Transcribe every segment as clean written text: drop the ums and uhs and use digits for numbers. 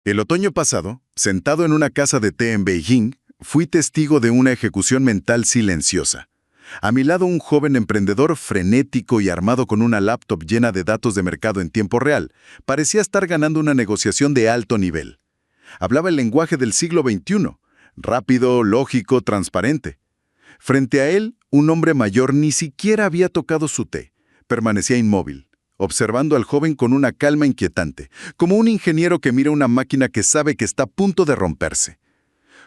El otoño pasado, sentado en una casa de té en Beijing, fui testigo de una ejecución mental silenciosa. A mi lado un joven emprendedor frenético y armado con una laptop llena de datos de mercado en tiempo real, parecía estar ganando una negociación de alto nivel. Hablaba el lenguaje del siglo XXI, rápido, lógico, transparente. Frente a él, un hombre mayor ni siquiera había tocado su té. Permanecía inmóvil, observando al joven con una calma inquietante, como un ingeniero que mira una máquina que sabe que está a punto de romperse.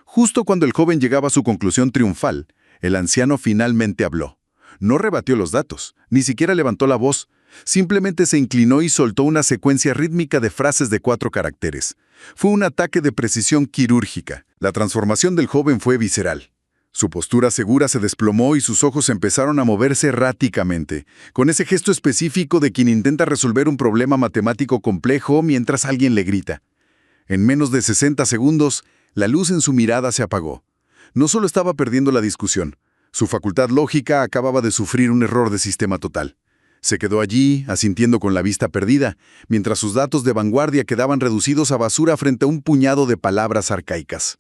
Justo cuando el joven llegaba a su conclusión triunfal, el anciano finalmente habló. No rebatió los datos, ni siquiera levantó la voz, simplemente se inclinó y soltó una secuencia rítmica de frases de 4 caracteres. Fue un ataque de precisión quirúrgica. La transformación del joven fue visceral. Su postura segura se desplomó y sus ojos empezaron a moverse erráticamente, con ese gesto específico de quien intenta resolver un problema matemático complejo mientras alguien le grita. En menos de 60 segundos, la luz en su mirada se apagó. No solo estaba perdiendo la discusión, su facultad lógica acababa de sufrir un error de sistema total. Se quedó allí, asintiendo con la vista perdida, mientras sus datos de vanguardia quedaban reducidos a basura frente a un puñado de palabras arcaicas.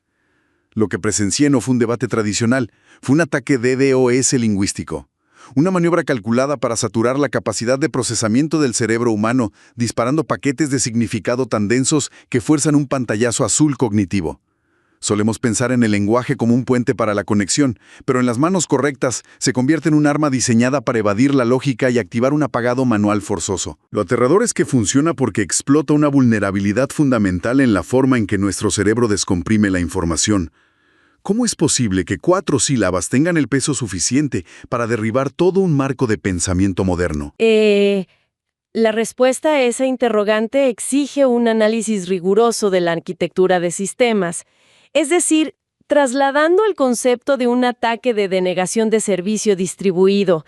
Lo que presencié no fue un debate tradicional, fue un ataque DDoS lingüístico. Una maniobra calculada para saturar la capacidad de procesamiento del cerebro humano, disparando paquetes de significado tan densos que fuerzan un pantallazo azul cognitivo. Solemos pensar en el lenguaje como un puente para la conexión, pero en las manos correctas se convierte en un arma diseñada para evadir la lógica y activar un apagado manual forzoso. Lo aterrador es que funciona porque explota una vulnerabilidad fundamental en la forma en que nuestro cerebro descomprime la información. ¿Cómo es posible que 4 sílabas tengan el peso suficiente para derribar todo un marco de pensamiento moderno? La respuesta a esa interrogante exige un análisis riguroso de la arquitectura de sistemas. Es decir, trasladando el concepto de un ataque de denegación de servicio distribuido,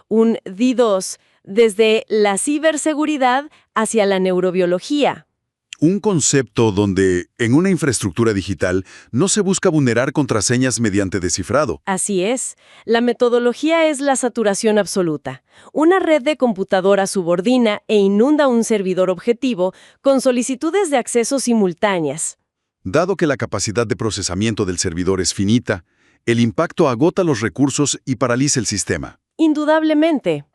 un DDoS, desde la ciberseguridad hacia la neurobiología. Un concepto donde, en una infraestructura digital, no se busca vulnerar contraseñas mediante descifrado. Así es. La metodología es la saturación absoluta. Una red de computadoras subordina e inunda un servidor objetivo con solicitudes de acceso simultáneas. Dado que la capacidad de procesamiento del servidor es finita, el impacto agota los recursos y paraliza el sistema. Indudablemente.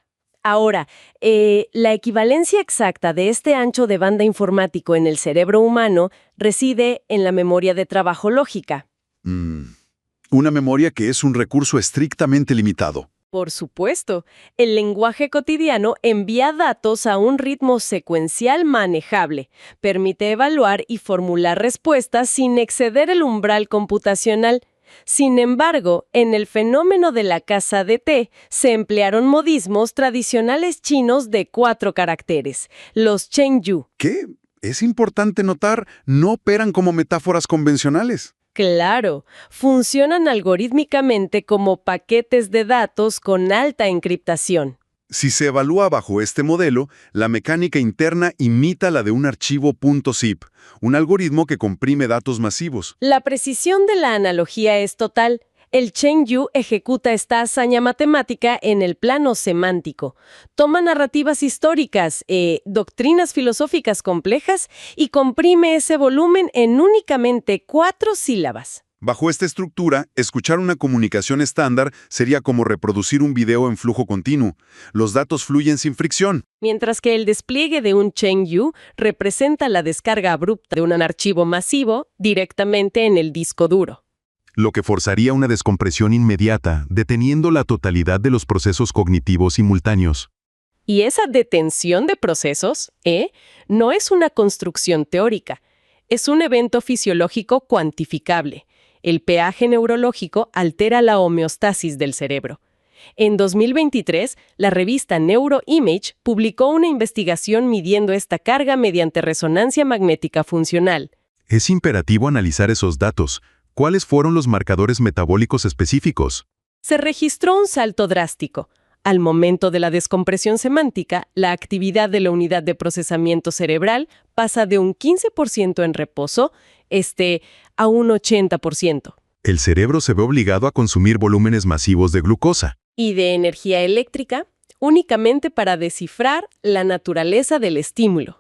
Ahora, la equivalencia exacta de este ancho de banda informático en el cerebro humano reside en la memoria de trabajo lógica. Una memoria que es un recurso estrictamente limitado. Por supuesto, el lenguaje cotidiano envía datos a un ritmo secuencial manejable, permite evaluar y formular respuestas sin exceder el umbral computacional. Sin embargo, en el fenómeno de la casa de té se emplearon modismos tradicionales chinos de 4 caracteres, los Chengyu. ¿Qué? Es importante notar, no operan como metáforas convencionales. Claro, funcionan algorítmicamente como paquetes de datos con alta encriptación. Si se evalúa bajo este modelo, la mecánica interna imita la de un archivo .zip, un algoritmo que comprime datos masivos. La precisión de la analogía es total. El Chengyu ejecuta esta hazaña matemática en el plano semántico. Toma narrativas históricas, doctrinas filosóficas complejas y comprime ese volumen en únicamente 4 sílabas. Bajo esta estructura, escuchar una comunicación estándar sería como reproducir un video en flujo continuo. Los datos fluyen sin fricción. Mientras que el despliegue de un Chengyu representa la descarga abrupta de un archivo masivo directamente en el disco duro. Lo que forzaría una descompresión inmediata, deteniendo la totalidad de los procesos cognitivos simultáneos. Y esa detención de procesos, no es una construcción teórica, es un evento fisiológico cuantificable. El peaje neurológico altera la homeostasis del cerebro. En 2023, la revista Neuroimage publicó una investigación midiendo esta carga mediante resonancia magnética funcional. Es imperativo analizar esos datos. ¿Cuáles fueron los marcadores metabólicos específicos? Se registró un salto drástico. Al momento de la descompresión semántica, la actividad de la unidad de procesamiento cerebral pasa de un 15% en reposo, a un 80%. El cerebro se ve obligado a consumir volúmenes masivos de glucosa. Y de energía eléctrica, únicamente para descifrar la naturaleza del estímulo.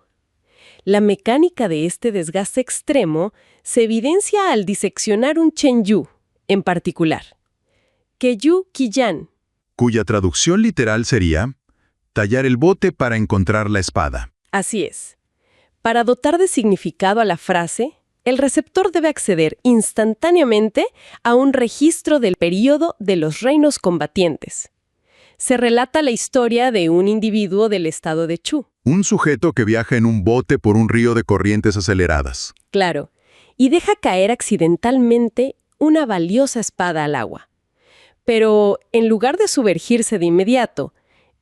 La mecánica de este desgaste extremo se evidencia al diseccionar un Chenyu, en particular. Keyu Kiyan. Cuya traducción literal sería tallar el bote para encontrar la espada. Así es. Para dotar de significado a la frase, el receptor debe acceder instantáneamente a un registro del período de los reinos combatientes. Se relata la historia de un individuo del estado de Chu. Un sujeto que viaja en un bote por un río de corrientes aceleradas. Claro, y deja caer accidentalmente una valiosa espada al agua. Pero en lugar de sumergirse de inmediato,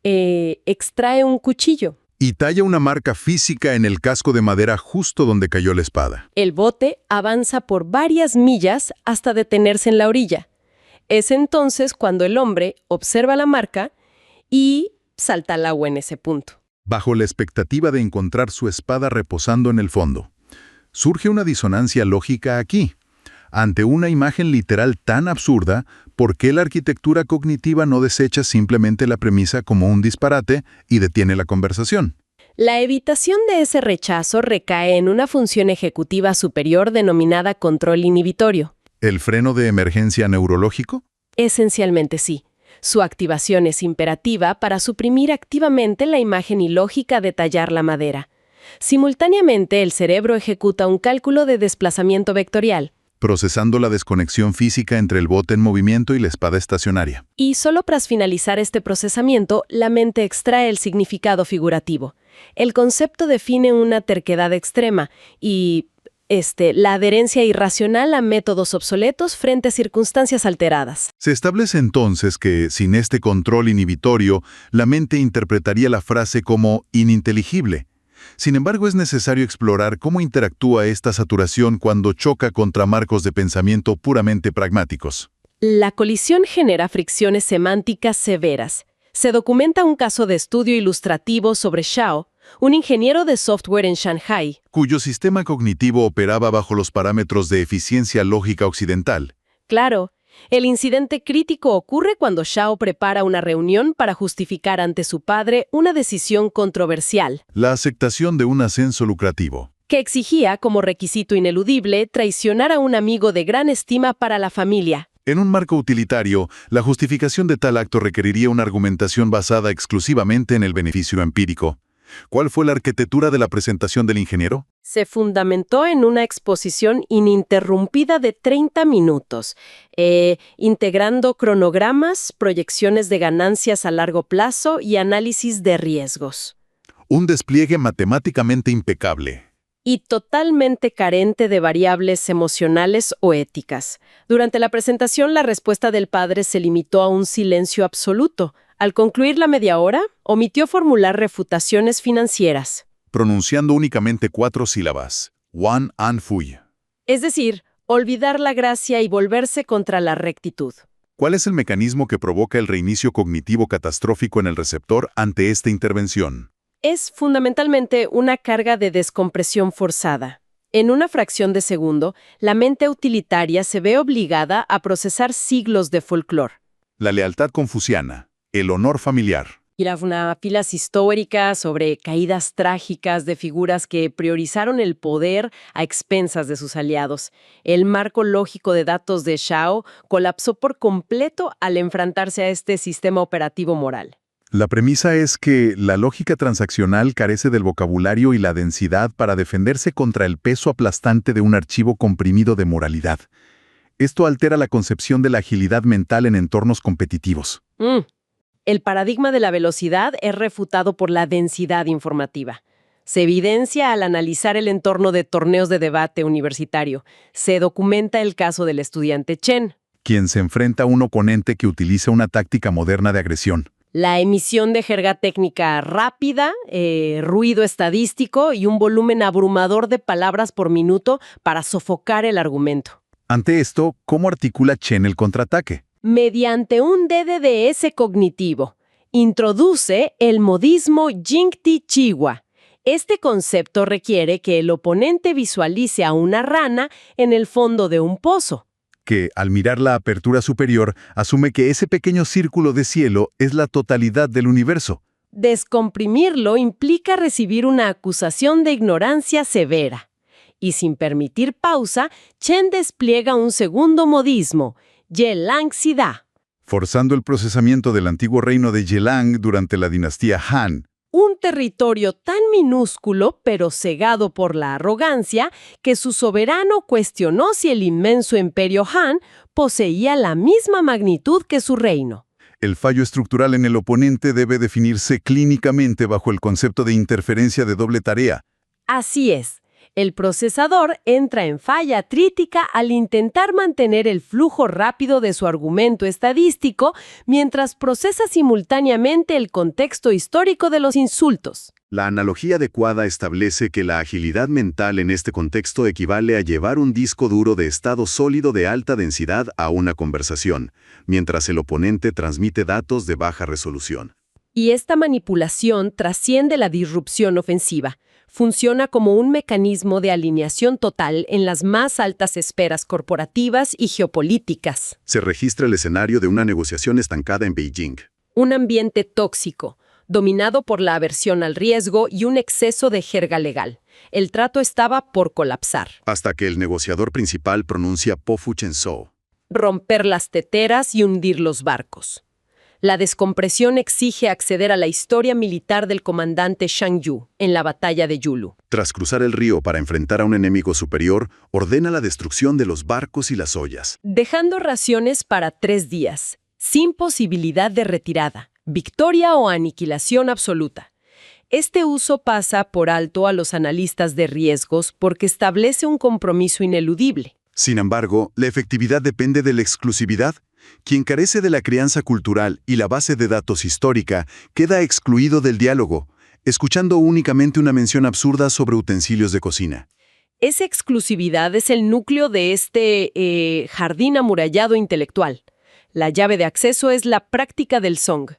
extrae un cuchillo. Y talla una marca física en el casco de madera justo donde cayó la espada. El bote avanza por varias millas hasta detenerse en la orilla. Es entonces cuando el hombre observa la marca y salta al agua en ese punto. Bajo la expectativa de encontrar su espada reposando en el fondo. Surge una disonancia lógica aquí. Ante una imagen literal tan absurda, ¿por qué la arquitectura cognitiva no desecha simplemente la premisa como un disparate y detiene la conversación? La evitación de ese rechazo recae en una función ejecutiva superior denominada control inhibitorio. ¿El freno de emergencia neurológico? Esencialmente sí. Su activación es imperativa para suprimir activamente la imagen ilógica de tallar la madera. Simultáneamente, el cerebro ejecuta un cálculo de desplazamiento vectorial. Procesando la desconexión física entre el bote en movimiento y la espada estacionaria. Y solo tras finalizar este procesamiento, la mente extrae el significado figurativo. El concepto define una terquedad extrema y la adherencia irracional a métodos obsoletos frente a circunstancias alteradas. Se establece entonces que, sin este control inhibitorio, la mente interpretaría la frase como ininteligible. Sin embargo, es necesario explorar cómo interactúa esta saturación cuando choca contra marcos de pensamiento puramente pragmáticos. La colisión genera fricciones semánticas severas. Se documenta un caso de estudio ilustrativo sobre Shao, un ingeniero de software en Shanghai, cuyo sistema cognitivo operaba bajo los parámetros de eficiencia lógica occidental. Claro, el incidente crítico ocurre cuando Shao prepara una reunión para justificar ante su padre una decisión controversial. La aceptación de un ascenso lucrativo. Que exigía como requisito ineludible traicionar a un amigo de gran estima para la familia. En un marco utilitario, la justificación de tal acto requeriría una argumentación basada exclusivamente en el beneficio empírico. ¿Cuál fue la arquitectura de la presentación del ingeniero? Se fundamentó en una exposición ininterrumpida de 30 minutos, integrando cronogramas, proyecciones de ganancias a largo plazo y análisis de riesgos. Un despliegue matemáticamente impecable. Y totalmente carente de variables emocionales o éticas. Durante la presentación, la respuesta del padre se limitó a un silencio absoluto. Al concluir la media hora, omitió formular refutaciones financieras. Pronunciando únicamente 4 sílabas. Wan An Fui. Es decir, olvidar la gracia y volverse contra la rectitud. ¿Cuál es el mecanismo que provoca el reinicio cognitivo catastrófico en el receptor ante esta intervención? Es fundamentalmente una carga de descompresión forzada. En una fracción de segundo, la mente utilitaria se ve obligada a procesar siglos de folclore. La lealtad confuciana, el honor familiar. Y las filas históricas sobre caídas trágicas de figuras que priorizaron el poder a expensas de sus aliados. El marco lógico de datos de Shao colapsó por completo al enfrentarse a este sistema operativo moral. La premisa es que la lógica transaccional carece del vocabulario y la densidad para defenderse contra el peso aplastante de un archivo comprimido de moralidad. Esto altera la concepción de la agilidad mental en entornos competitivos. El paradigma de la velocidad es refutado por la densidad informativa. Se evidencia al analizar el entorno de torneos de debate universitario. Se documenta el caso del estudiante Chen, quien se enfrenta a un oponente que utiliza una táctica moderna de agresión. La emisión de jerga técnica rápida, ruido estadístico y un volumen abrumador de palabras por minuto para sofocar el argumento. Ante esto, ¿cómo articula Chen el contraataque? Mediante un DDS cognitivo. Introduce el modismo Jingti Chiwa. Este concepto requiere que el oponente visualice a una rana en el fondo de un pozo. Que, al mirar la apertura superior, asume que ese pequeño círculo de cielo es la totalidad del universo, Descomprimirlo implica recibir una acusación de ignorancia severa. Y sin permitir pausa, Chen despliega un segundo modismo, Yelang Sida. Forzando el procesamiento del antiguo reino de Yelang durante la dinastía Han. Un territorio tan minúsculo, pero cegado por la arrogancia, que su soberano cuestionó si el inmenso imperio Han poseía la misma magnitud que su reino. El fallo estructural en el oponente debe definirse clínicamente bajo el concepto de interferencia de doble tarea. Así es. El procesador entra en falla trítica al intentar mantener el flujo rápido de su argumento estadístico mientras procesa simultáneamente el contexto histórico de los insultos. La analogía adecuada establece que la agilidad mental en este contexto equivale a llevar un disco duro de estado sólido de alta densidad a una conversación, mientras el oponente transmite datos de baja resolución. Y esta manipulación trasciende la disrupción ofensiva. Funciona como un mecanismo de alineación total en las más altas esferas corporativas y geopolíticas. Se registra el escenario de una negociación estancada en Beijing. Un ambiente tóxico, dominado por la aversión al riesgo y un exceso de jerga legal. El trato estaba por colapsar. Hasta que el negociador principal pronuncia Po Fu Chen So. Romper las teteras y hundir los barcos. La descompresión exige acceder a la historia militar del comandante Shang Yu en la batalla de Yulu. Tras cruzar el río para enfrentar a un enemigo superior, ordena la destrucción de los barcos y las ollas. Dejando raciones para 3 días, sin posibilidad de retirada, victoria o aniquilación absoluta. Este uso pasa por alto a los analistas de riesgos porque establece un compromiso ineludible. Sin embargo, la efectividad depende de la exclusividad. Quien carece de la crianza cultural y la base de datos histórica queda excluido del diálogo, escuchando únicamente una mención absurda sobre utensilios de cocina. Esa exclusividad es el núcleo de este jardín amurallado intelectual. La llave de acceso es la práctica del song,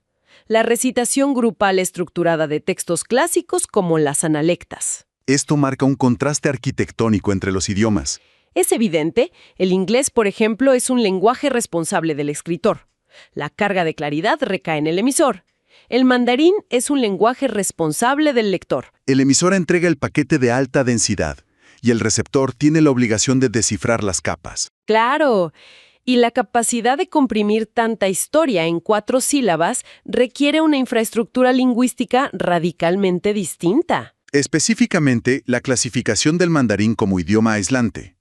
la recitación grupal estructurada de textos clásicos como las analectas. Esto marca un contraste arquitectónico entre los idiomas. Es evidente, el inglés, por ejemplo, es un lenguaje responsable del escritor. La carga de claridad recae en el emisor. El mandarín es un lenguaje responsable del lector. El emisor entrega el paquete de alta densidad y el receptor tiene la obligación de descifrar las capas. ¡Claro! Y la capacidad de comprimir tanta historia en 4 sílabas requiere una infraestructura lingüística radicalmente distinta. Específicamente, la clasificación del mandarín como idioma aislante.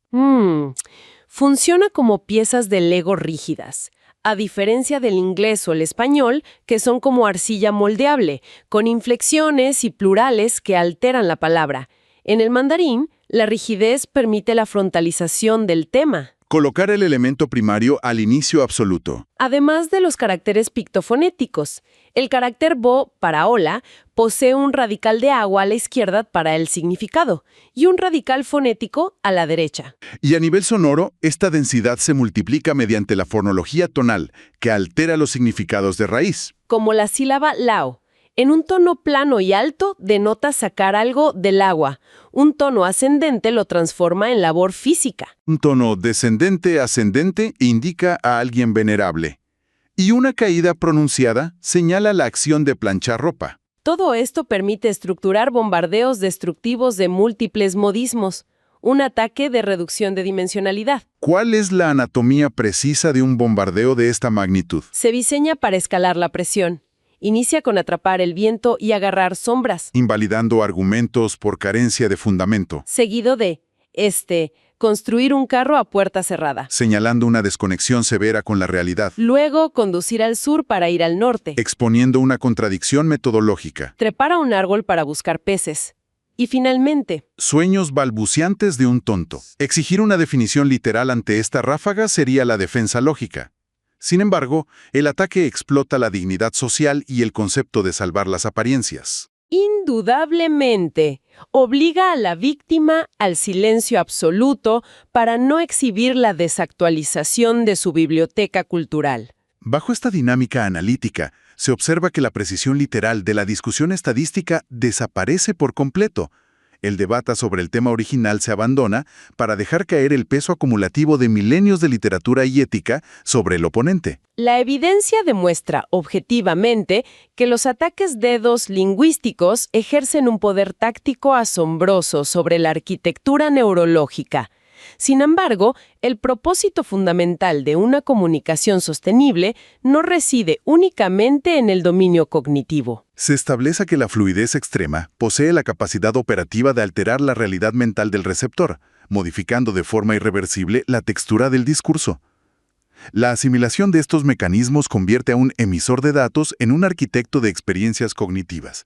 Funciona como piezas de Lego rígidas, a diferencia del inglés o el español, que son como arcilla moldeable, con inflexiones y plurales que alteran la palabra. En el mandarín, la rigidez permite la frontalización del tema. Colocar el elemento primario al inicio absoluto. Además de los caracteres pictofonéticos, el carácter bo para hola posee un radical de agua a la izquierda para el significado y un radical fonético a la derecha. Y a nivel sonoro, esta densidad se multiplica mediante la fonología tonal, que altera los significados de raíz. Como la sílaba lao. En un tono plano y alto denota sacar algo del agua. Un tono ascendente lo transforma en labor física. Un tono descendente-ascendente indica a alguien venerable. Y una caída pronunciada señala la acción de planchar ropa. Todo esto permite estructurar bombardeos destructivos de múltiples modismos. Un ataque de reducción de dimensionalidad. ¿Cuál es la anatomía precisa de un bombardeo de esta magnitud? Se diseña para escalar la presión. Inicia con atrapar el viento y agarrar sombras. Invalidando argumentos por carencia de fundamento. Seguido de, construir un carro a puerta cerrada. Señalando una desconexión severa con la realidad. Luego, conducir al sur para ir al norte. Exponiendo una contradicción metodológica. Trepar a un árbol para buscar peces. Y finalmente, sueños balbuceantes de un tonto. Exigir una definición literal ante esta ráfaga sería la defensa lógica. Sin embargo, el ataque explota la dignidad social y el concepto de salvar las apariencias. Indudablemente, obliga a la víctima al silencio absoluto para no exhibir la desactualización de su biblioteca cultural. Bajo esta dinámica analítica, se observa que la precisión literal de la discusión estadística desaparece por completo. El debate sobre el tema original se abandona para dejar caer el peso acumulativo de milenios de literatura y ética sobre el oponente. La evidencia demuestra objetivamente que los ataques dedos lingüísticos ejercen un poder táctico asombroso sobre la arquitectura neurológica. Sin embargo, el propósito fundamental de una comunicación sostenible no reside únicamente en el dominio cognitivo. Se establece que la fluidez extrema posee la capacidad operativa de alterar la realidad mental del receptor, modificando de forma irreversible la textura del discurso. La asimilación de estos mecanismos convierte a un emisor de datos en un arquitecto de experiencias cognitivas.